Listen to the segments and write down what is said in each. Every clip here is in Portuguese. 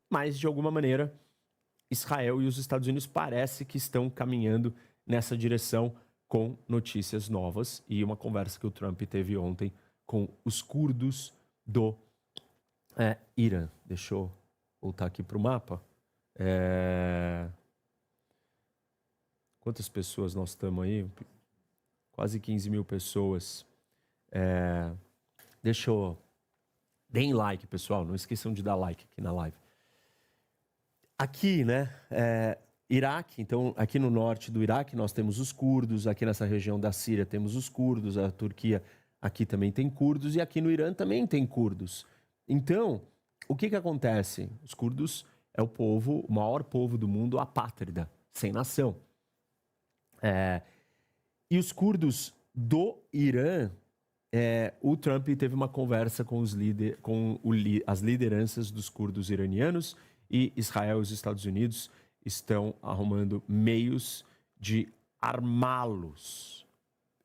mas, de alguma maneira, Israel e os Estados Unidos parece que estão caminhando nessa direção com notícias novas e uma conversa que o Trump teve ontem com os curdos do Irã. Deixa eu voltar aqui para o mapa. Quantas pessoas nós estamos aí? Quase 15 mil pessoas. Deixa eu... Deem like, pessoal. Não esqueçam de dar like aqui na live. Aqui, né? Iraque, então, aqui no norte do Iraque nós temos os curdos, aqui nessa região da Síria temos os curdos, a Turquia aqui também tem curdos e aqui no Irã também tem curdos. Então, o que acontece? Os curdos é o maior povo do mundo apátrida, sem nação. E os curdos do Irã, o Trump teve uma conversa com as lideranças dos curdos iranianos e Israel e os Estados Unidos estão arrumando meios de armá-los.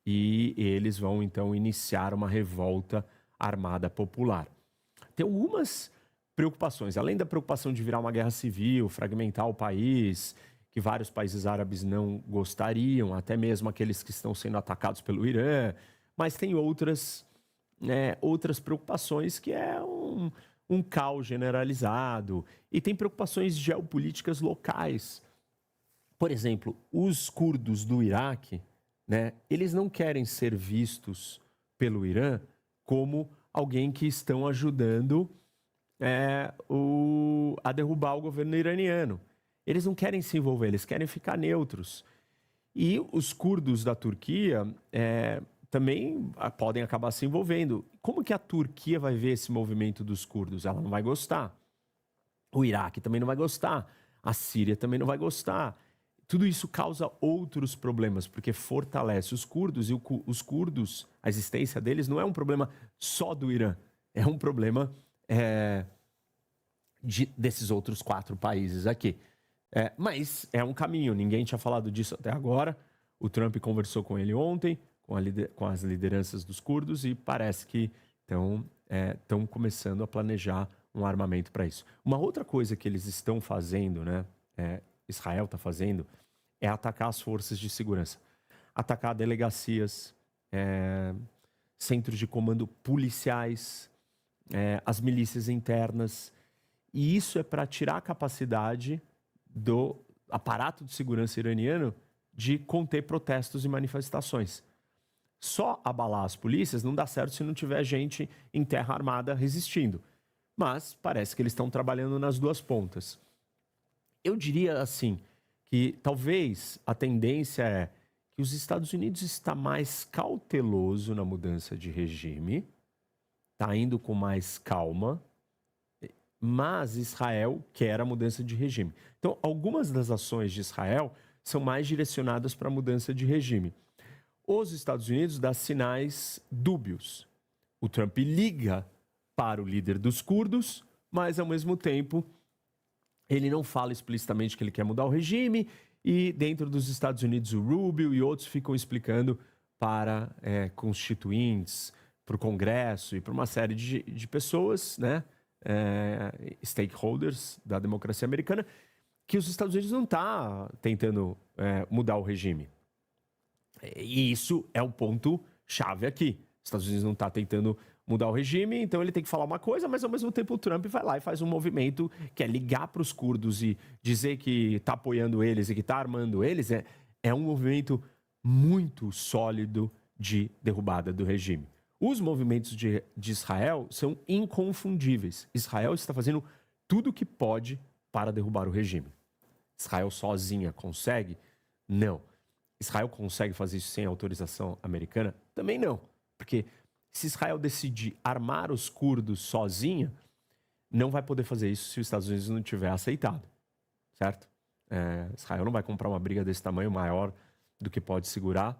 E eles vão, então, iniciar uma revolta armada popular. Tem algumas preocupações. Além da preocupação de virar uma guerra civil, fragmentar o país, que vários países árabes não gostariam, até mesmo aqueles que estão sendo atacados pelo Irã. Mas tem outras preocupações, que é um caos generalizado, e tem preocupações geopolíticas locais. Por exemplo, os curdos do Iraque, né, eles não querem ser vistos pelo Irã como alguém que estão ajudando a derrubar o governo iraniano. Eles não querem se envolver, eles querem ficar neutros. E os curdos da Turquia também podem acabar se envolvendo. Como que a Turquia vai ver esse movimento dos curdos? Ela não vai gostar. O Iraque também não vai gostar. A Síria também não vai gostar. Tudo isso causa outros problemas, porque fortalece os curdos, e os curdos, a existência deles não é um problema só do Irã, é um problema desses outros 4 países aqui. Mas é um caminho, ninguém tinha falado disso até agora. O Trump conversou com ele ontem, com as lideranças dos curdos, e parece que estão começando a planejar um armamento para isso. Uma outra coisa que eles estão fazendo, né, Israel está fazendo, é atacar as forças de segurança. Atacar delegacias, centros de comando policiais, as milícias internas. E isso é para tirar a capacidade do aparato de segurança iraniano de conter protestos e manifestações. Só abalar as polícias não dá certo se não tiver gente em terra armada resistindo. Mas parece que eles estão trabalhando nas duas pontas. Eu diria assim, que talvez a tendência é que os Estados Unidos está mais cauteloso na mudança de regime, está indo com mais calma, mas Israel quer a mudança de regime. Então, algumas das ações de Israel são mais direcionadas para a mudança de regime. Os Estados Unidos dão sinais dúbios. O Trump liga para o líder dos curdos, mas, ao mesmo tempo, ele não fala explicitamente que ele quer mudar o regime, e dentro dos Estados Unidos o Rubio e outros ficam explicando para constituintes, para o Congresso e para uma série de pessoas, né, stakeholders da democracia americana, que os Estados Unidos não estão tentando mudar o regime. E isso é o ponto-chave aqui. Os Estados Unidos não estão tentando mudar o regime, então ele tem que falar uma coisa, mas ao mesmo tempo o Trump vai lá e faz um movimento que é ligar para os curdos e dizer que está apoiando eles e que está armando eles. É um movimento muito sólido de derrubada do regime. Os movimentos de Israel são inconfundíveis. Israel está fazendo tudo o que pode para derrubar o regime. Israel sozinha consegue? Não. Israel consegue fazer isso sem autorização americana? Também não. Porque se Israel decidir armar os curdos sozinha, não vai poder fazer isso se os Estados Unidos não tiver aceitado. Certo? Israel não vai comprar uma briga desse tamanho maior do que pode segurar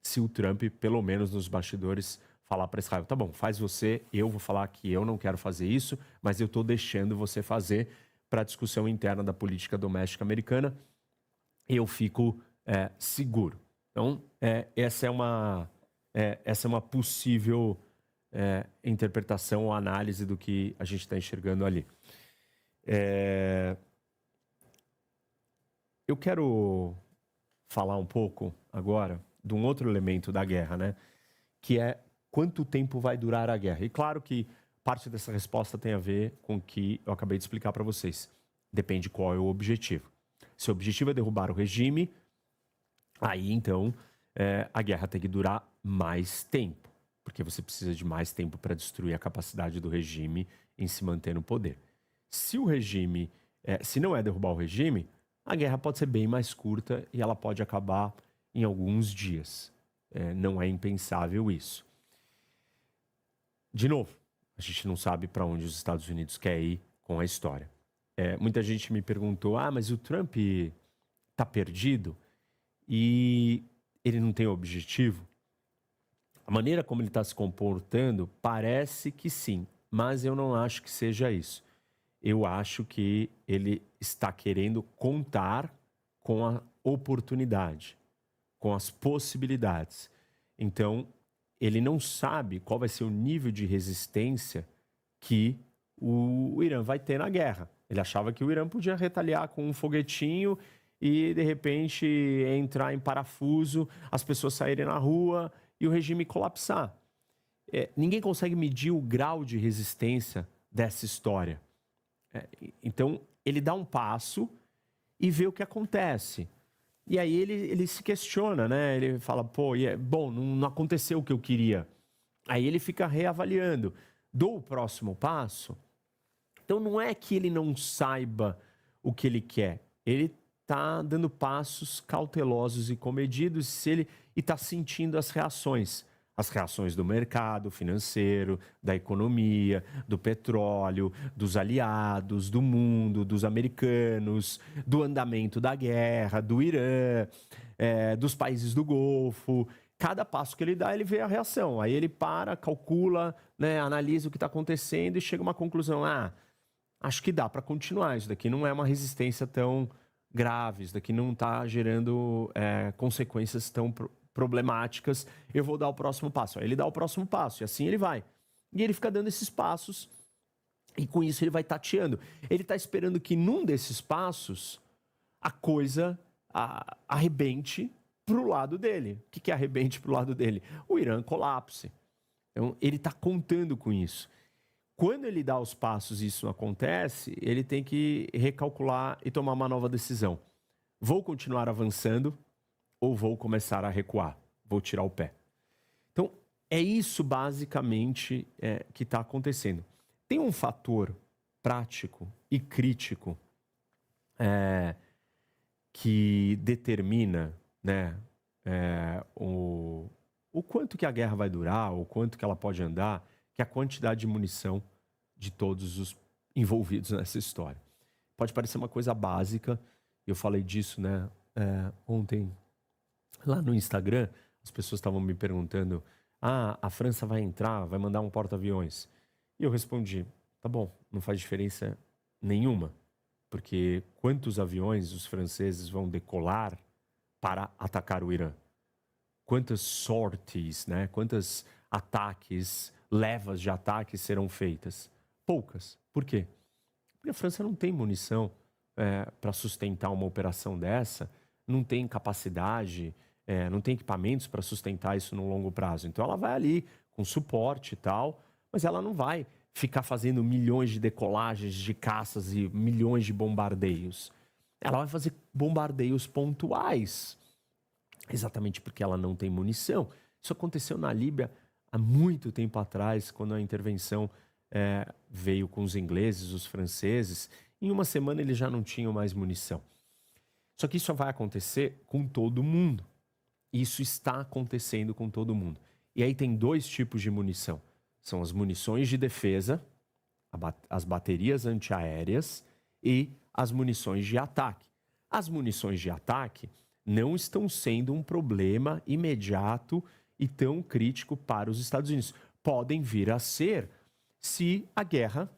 se o Trump, pelo menos nos bastidores, falar para Israel, tá bom, faz você, eu vou falar que eu não quero fazer isso, mas eu estou deixando você fazer para a discussão interna da política doméstica americana, eu fico seguro. Então, essa é uma possível interpretação ou análise do que a gente está enxergando ali. Eu quero falar um pouco agora de um outro elemento da guerra, né? Que é quanto tempo vai durar a guerra. E claro que parte dessa resposta tem a ver com o que eu acabei de explicar para vocês. Depende qual é o objetivo. Se o objetivo é derrubar o regime, aí então a guerra tem que durar mais tempo, porque você precisa de mais tempo para destruir a capacidade do regime em se manter no poder. Se o regime, se não é derrubar o regime, a guerra pode ser bem mais curta e ela pode acabar em alguns dias. Não é impensável isso. De novo, a gente não sabe para onde os Estados Unidos querem ir com a história. Muita gente me perguntou, mas o Trump está perdido e ele não tem objetivo? A maneira como ele está se comportando parece que sim, mas eu não acho que seja isso. Eu acho que ele está querendo contar com a oportunidade, com as possibilidades. Então, ele não sabe qual vai ser o nível de resistência que o Irã vai ter na guerra. Ele achava que o Irã podia retaliar com um foguetinho e, de repente, entrar em parafuso, as pessoas saírem na rua e o regime colapsar. Ninguém consegue medir o grau de resistência dessa história. Então, ele dá um passo e vê o que acontece. E aí ele se questiona, né? Ele fala, bom, não aconteceu o que eu queria. Aí ele fica reavaliando. Dou o próximo passo? Então, não é que ele não saiba o que ele quer. Ele está dando passos cautelosos e comedidos e está sentindo as reações. As reações do mercado financeiro, da economia, do petróleo, dos aliados, do mundo, dos americanos, do andamento da guerra, do Irã, dos países do Golfo. Cada passo que ele dá, ele vê a reação. Aí ele para, calcula, né, analisa o que está acontecendo e chega a uma conclusão. Acho que dá para continuar. Isso daqui não é uma resistência tão grave, isso daqui não está gerando consequências tão problemáticas, eu vou dar o próximo passo. Aí ele dá o próximo passo e assim ele vai. E ele fica dando esses passos e com isso ele vai tateando. Ele está esperando que num desses passos a coisa arrebente para o lado dele. O que é arrebente para o lado dele? O Irã colapse. Então ele está contando com isso. Quando ele dá os passos e isso acontece, ele tem que recalcular e tomar uma nova decisão. Vou continuar avançando ou vou começar a recuar? Vou tirar o pé. Então, é isso basicamente que está acontecendo. Tem um fator prático e crítico que determina, né, o quanto que a guerra vai durar, o quanto que ela pode andar, que é a quantidade de munição de todos os envolvidos nessa história. Pode parecer uma coisa básica, eu falei disso, né, ontem lá no Instagram, as pessoas estavam me perguntando, a França vai entrar, vai mandar um porta-aviões. E eu respondi, tá bom, não faz diferença nenhuma, porque quantos aviões os franceses vão decolar para atacar o Irã? Quantas sorties, né? Quantos ataques, levas de ataques serão feitas? Poucas. Por quê? Porque a França não tem munição para sustentar uma operação dessa, não tem capacidade, não tem equipamentos para sustentar isso no longo prazo. Então ela vai ali com suporte e tal, mas ela não vai ficar fazendo milhões de decolagens de caças e milhões de bombardeios. Ela vai fazer bombardeios pontuais, exatamente porque ela não tem munição. Isso aconteceu na Líbia há muito tempo atrás, quando a intervenção veio com os ingleses, os franceses. Em uma semana eles já não tinham mais munição. Só que isso vai acontecer com todo mundo. Isso está acontecendo com todo mundo. E aí tem dois tipos de munição. São as munições de defesa, as baterias antiaéreas e as munições de ataque. As munições de ataque não estão sendo um problema imediato e tão crítico para os Estados Unidos. Podem vir a ser se a guerra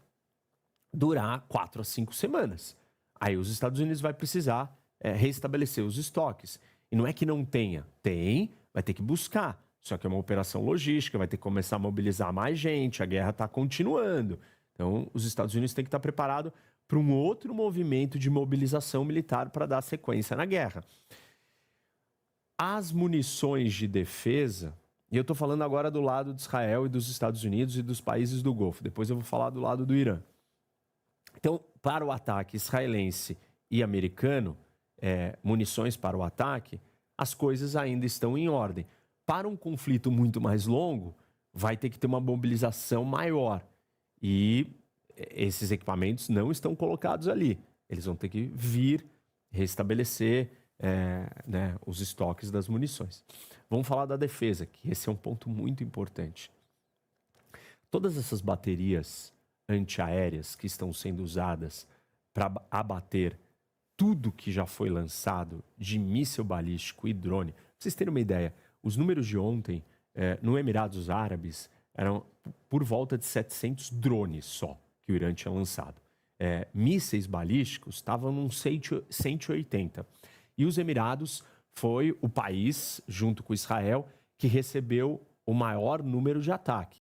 durar 4 a 5 semanas. Aí os Estados Unidos vai precisar restabelecer os estoques. E não é que não tenha. Tem, vai ter que buscar. Só que é uma operação logística, vai ter que começar a mobilizar mais gente, a guerra está continuando. Então, os Estados Unidos têm que estar preparados para um outro movimento de mobilização militar para dar sequência na guerra. As munições de defesa, e eu estou falando agora do lado de Israel e dos Estados Unidos e dos países do Golfo, depois eu vou falar do lado do Irã. Então, para o ataque israelense e americano, munições para o ataque, as coisas ainda estão em ordem. Para um conflito muito mais longo, vai ter que ter uma mobilização maior. E esses equipamentos não estão colocados ali. Eles vão ter que vir restabelecer os estoques das munições. Vamos falar da defesa, que esse é um ponto muito importante. Todas essas baterias antiaéreas que estão sendo usadas para abater tudo que já foi lançado de míssil balístico e drone. Para vocês terem uma ideia, os números de ontem, no Emirados Árabes, eram por volta de 700 drones só que o Irã tinha lançado. Mísseis balísticos estavam num 180. E os Emirados foi o país, junto com Israel, que recebeu o maior número de ataques.